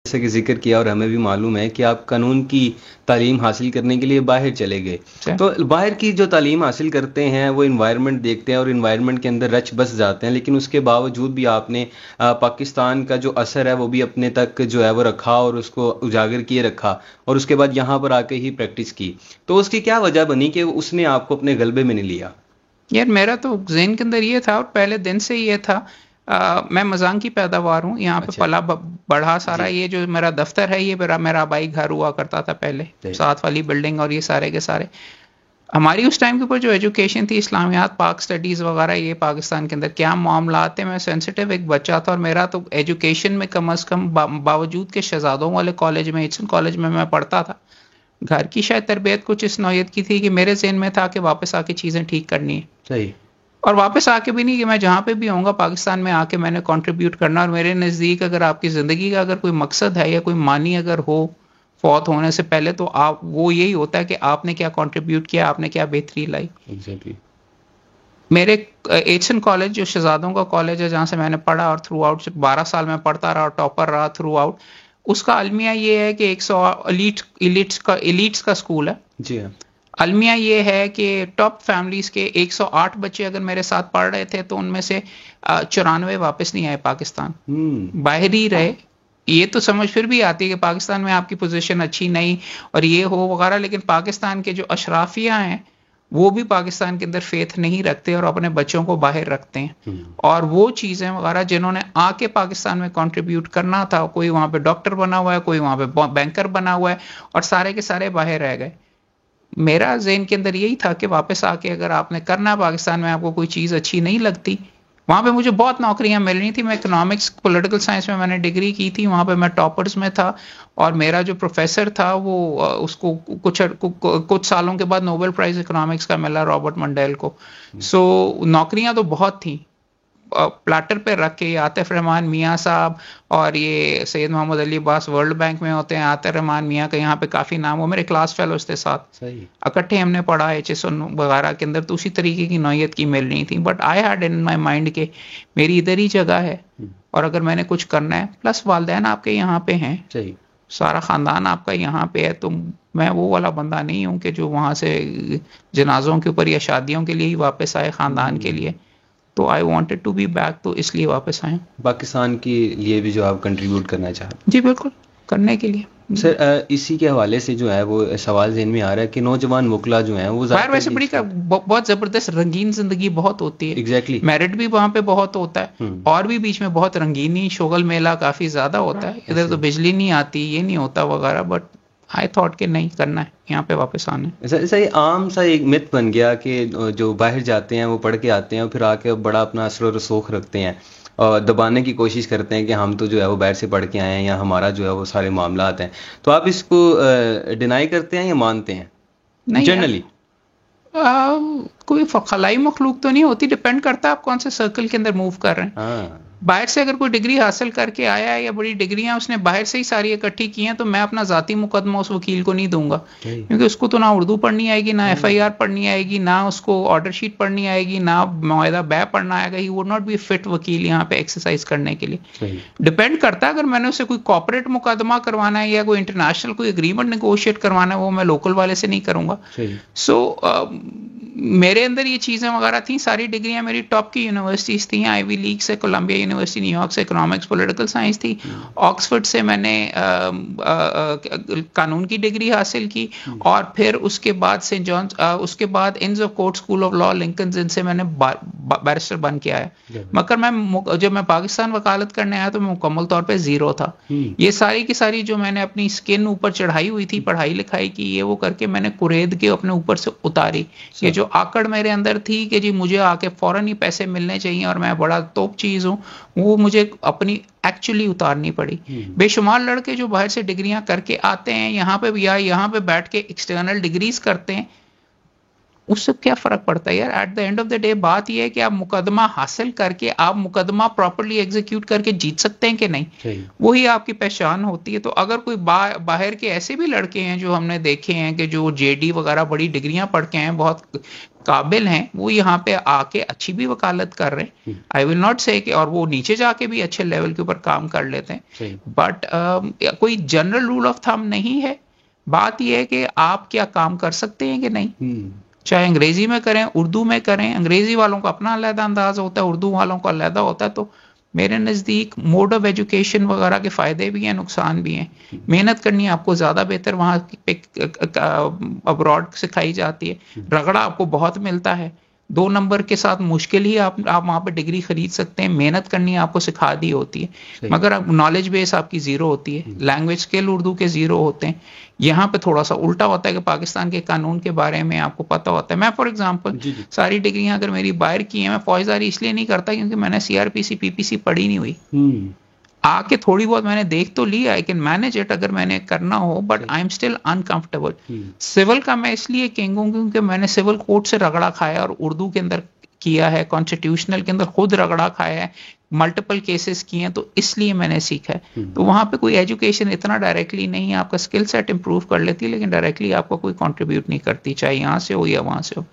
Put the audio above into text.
जैसे कि जिक्र किया और हमें भी मालूम है कि आप कानून की तालीम हासिल करने के लिए बाहर चले गए। तो बाहर की जो तालीम हासिल करते हैं वो इन्वायरमेंट देखते हैं और इन्वायरमेंट के अंदर रच बस जाते हैं, लेकिन उसके बावजूद भी आपने पाकिस्तान का जो असर है वो भी अपने तक जो है वो रखा और उसको उजागर किए रखा और उसके बाद यहाँ पर आके ही प्रैक्टिस की। तो उसकी क्या वजह बनी कि उसने आपको अपने गलबे में नहीं लिया? यार मेरा तो ज़हन के अंदर ये था और पहले दिन से ये था, मैं मजांग की पैदावार हूँ, यहाँ पे अच्छा। पला बढ़ा सारा। जी। ये जो मेरा दफ्तर है ये मेरा आबाई घर हुआ करता था पहले, साथ वाली बिल्डिंग और ये सारे के सारे। हमारी उस टाइम के ऊपर जो एजुकेशन थी, इस्लामियात, पाक स्टडीज़ वगैरह, ये पाकिस्तान के अंदर क्या मामला आते, मैं सेंसिटिव एक बच्चा था और मेरा तो एजुकेशन में कम अज़ कम बावजूद के शहजादों वाले कॉलेज में, एचएन कॉलेज में मैं पढ़ता था, घर की शायद तरबियत कुछ इस नौयत की थी कि मेरे ज़हन में था कि वापस आके चीज़ें ठीक करनी है। सही। और वापस आके भी नहीं कि मैं जहाँ पे भी आऊँगा पाकिस्तान में आके मैंने कंट्रीब्यूट करना। और मेरे नज़दीक अगर आपकी ज़िंदगी का अगर कोई मकसद है या कोई मानी अगर हो फौत होने से पहले, तो आप वो यही होता है कि आपने क्या कंट्रीब्यूट किया, आपने क्या बेहतरी लाई। एग्जैक्टली। मेरे एचएन कॉलेज जो शहजादों का कॉलेज है जहाँ से मैंने पढ़ा और थ्रू आउट 12 साल में पढ़ता रहा, टॉपर रहा थ्रू आउट, उसका अलमिया ये है कि 100 एलिट्स का स्कूल है। जी हाँ। अलमिया ये है कि टॉप फैमिलीज के 108 बच्चे अगर मेरे साथ पढ़ रहे थे तो उनमें से 94 वापस नहीं आए पाकिस्तान, बाहर ही रहे। ये तो समझ फिर भी आती है कि पाकिस्तान में आपकी पोजीशन अच्छी नहीं और ये हो वगैरह, लेकिन पाकिस्तान के जो अशराफिया हैं वो भी पाकिस्तान के अंदर फेथ नहीं रखते और अपने बच्चों को बाहर रखते हैं। और वो चीज़ें वगैरह जिन्होंने आके पाकिस्तान में कंट्रीब्यूट करना था, कोई वहाँ पे डॉक्टर बना हुआ है, कोई वहाँ पे बैंकर बना हुआ है और सारे के सारे बाहर रह गए। मेरा ज़हन के अंदर यही था कि वापस आके अगर आपने करना है पाकिस्तान में, आपको कोई चीज़ अच्छी नहीं लगती, वहाँ पे मुझे बहुत नौकरियां मिल रही थी। मैं इकोनॉमिक्स पॉलिटिकल साइंस में मैंने डिग्री की थी, वहाँ पे मैं टॉपर्स में था और मेरा जो प्रोफेसर था वो उसको कुछ सालों के बाद नोबेल प्राइज़ इकोनॉमिक्स का मिला, रॉबर्ट मंडेल को। सो नौकरियां तो बहुत थी, प्लाटर पे रख के आतिफ रहमान मियाँ साहब और ये सैयद मोहम्मद अली अब्बास वर्ल्ड बैंक में होते हैं, आतिफ रहमान मियाँ का यहाँ पे काफ़ी नाम हो, मेरे क्लास फेलोज थे साथ, इकट्ठे हमने पढ़ा एचएसओ वगैरह के अंदर, तो उसी तरीके की नौयत की मिल रही थी। But I had in my mind के मेरी इधर ही जगह है और अगर मैंने कुछ करना है, प्लस वालिदैन आपके यहाँ पे हैं, सारा ख़ानदान आपका यहाँ पे है, तो मैं वो वाला बंदा नहीं हूँ कि जो वहाँ से जनाजों के ऊपर या शादियों के लिए ही वापस आए ख़ानदान के लिए। तो I wanted to be back, तो इसलिए वापस आए। पाकिस्तान के लिए भी जो आप कंट्रीब्यूट करना चाहते? जी बिल्कुल, करने के लिए। सर इसी के हवाले से जो है वो सवाल ज़हन में आ रहा है कि नौजवान मुकला जो हैं वो वैसे बड़ी बहुत ज़बरदस्त रंगीन ज़िंदगी बहुत होती है। एग्जैक्टली। मेरिट भी वहाँ पे बहुत होता है और भी बीच में बहुत रंगीनी शोगल मेला काफ़ी ज़्यादा होता है। इधर तो बिजली नहीं आती, ये नहीं होता वगैरह, बट आई थॉट कि नहीं करना है, यहाँ पे वापस आना है। ऐसा ये आम सा एक मिथ बन गया कि जो बाहर जाते हैं वो पढ़ के आते हैं और फिर आके बड़ा अपना असर और रसूख रखते हैं और दबाने की कोशिश करते हैं कि हम तो जो है वो बाहर से पढ़ के आए हैं या हमारा जो है वो सारे मामला हैं। तो आप इसको डिनाई करते हैं या मानते हैं? नहीं, जनरली कोई खलाई मखलूक तो नहीं होती, डिपेंड करता है आप कौन से सर्कल के अंदर मूव कर रहे हैं। बाहर से अगर कोई डिग्री हासिल करके आया है या बड़ी डिग्रियां उसने बाहर से ही सारी इकट्ठी की हैं, तो मैं अपना जाती मुकदमा उस वकील को नहीं दूंगा, क्योंकि उसको तो ना उर्दू पढ़नी आएगी, ना एफआईआर पढ़नी आएगी, ना उसको ऑर्डर शीट पढ़नी आएगी, ना मुआहदा बै पढ़ना आएगा। He would not be fit वकील यहाँ पे एक्सरसाइज करने के लिए। डिपेंड करता है, अगर मैंने उसे कोई कॉर्पोरेट मुकदमा करवाना है या कोई इंटरनेशनल कोई एग्रीमेंट नेगोशिएट करवाना है, वो मैं लोकल वाले से नहीं करूंगा। सो मेरे अंदर ये चीज़ें वगैरह थी। सारी डिग्रियां मेरी टॉप की यूनिवर्सिटीज़ थी, आईवी लीग से, कोलंबिया यूनिवर्सिटी न्यूयॉर्क से इकोनॉमिक्स पॉलिटिकल साइंस थी, ऑक्सफोर्ड से मैंने कानून की डिग्री हासिल की और फिर उसके बाद सेंट जॉन्स, उसके बाद इंस of court school of law Lincoln से मैंने बैरिस्टर बन के आया। मगर जब मैं पाकिस्तान वकालत करने आया तो मैं मुकम्मल तौर पे ज़ीरो था। ये सारी की सारी जो मैंने अपनी स्किन ऊपर चढ़ाई हुई थी, पढ़ाई लिखाई की, ये वो करके मैंने कुरेद के अपने ऊपर से उतारी। ये जो आकड़ मेरे अंदर थी कि जी मुझे आके फौरन ही पैसे मिलने चाहिए और मैं बड़ा तोप चीज़ हूँ, वो मुझे अपनी एक्चुअली उतारनी पड़ी। बेशुमार लड़के जो बाहर से डिग्रियां करके आते हैं यहाँ पे भी, या यहाँ पे बैठ के एक्सटर्नल डिग्रीज करते हैं, उससे क्या फर्क पड़ता है यार? At the end of the day बात यह है कि आप मुकदमा हासिल करके आप मुकदमा प्रॉपर्ली एग्जीक्यूट करके जीत सकते हैं कि नहीं, वही आपकी पहचान होती है। तो अगर कोई बाहर के ऐसे भी लड़के हैं जो हमने देखे हैं कि जो जेडी वगैरह बड़ी डिग्रियां पढ़ के हैं, बहुत काबिल हैं, वो यहाँ पे आके अच्छी भी वकालत कर रहे हैं, आई विल नॉट से कि, और वो नीचे जाके भी अच्छे लेवल के ऊपर काम कर लेते हैं, बट कोई जनरल रूल ऑफ थंब नहीं है। बात यह है कि आप क्या काम कर सकते हैं कि नहीं, चाहे अंग्रेजी में करें, उर्दू में करें। अंग्रेजी वालों का अपना अलग अंदाज होता है, उर्दू वालों का अलग होता है। तो मेरे नज़दीक मोड ऑफ एजुकेशन वगैरह के फ़ायदे भी हैं, नुकसान भी हैं। मेहनत करनी आपको ज़्यादा बेहतर वहाँ पे अब्रॉड सिखाई जाती है, रगड़ा आपको बहुत मिलता है, 2 नंबर के साथ मुश्किल ही आप वहाँ पे डिग्री खरीद सकते हैं। मेहनत करनी आपको सिखा दी होती है, मगर नॉलेज बेस आपकी ज़ीरो होती है, लैंग्वेज स्किल उर्दू के ज़ीरो होते हैं। यहाँ पे थोड़ा सा उल्टा होता है कि पाकिस्तान के कानून के बारे में आपको पता होता है। मैं फॉर एग्जांपल सारी डिग्रियां अगर मेरी बाहर की हैं, मैं फौजदारी इसलिए नहीं करता क्योंकि मैंने सीआरपीसी पीपीसी पढ़ी नहीं हुई। आके थोड़ी बहुत मैंने देख तो ली, आई कैन मैनेज इट अगर मैंने करना हो, but I am still uncomfortable. Civil का मैं इसलिए किंग हूं क्योंकि मैंने सिविल कोर्ट से रगड़ा खाया और उर्दू के अंदर किया है, कॉन्स्टिट्यूशनल के अंदर खुद रगड़ा खाया है, मल्टीपल केसेस किए हैं, तो इसलिए मैंने सीखा है। तो वहां पे कोई एजुकेशन इतना डायरेक्टली नहीं है, आपका स्किल सेट इंप्रूव कर लेती है, लेकिन डायरेक्टली आपको कोई कंट्रीब्यूट नहीं करती, चाहे यहाँ से हो या वहां से हो।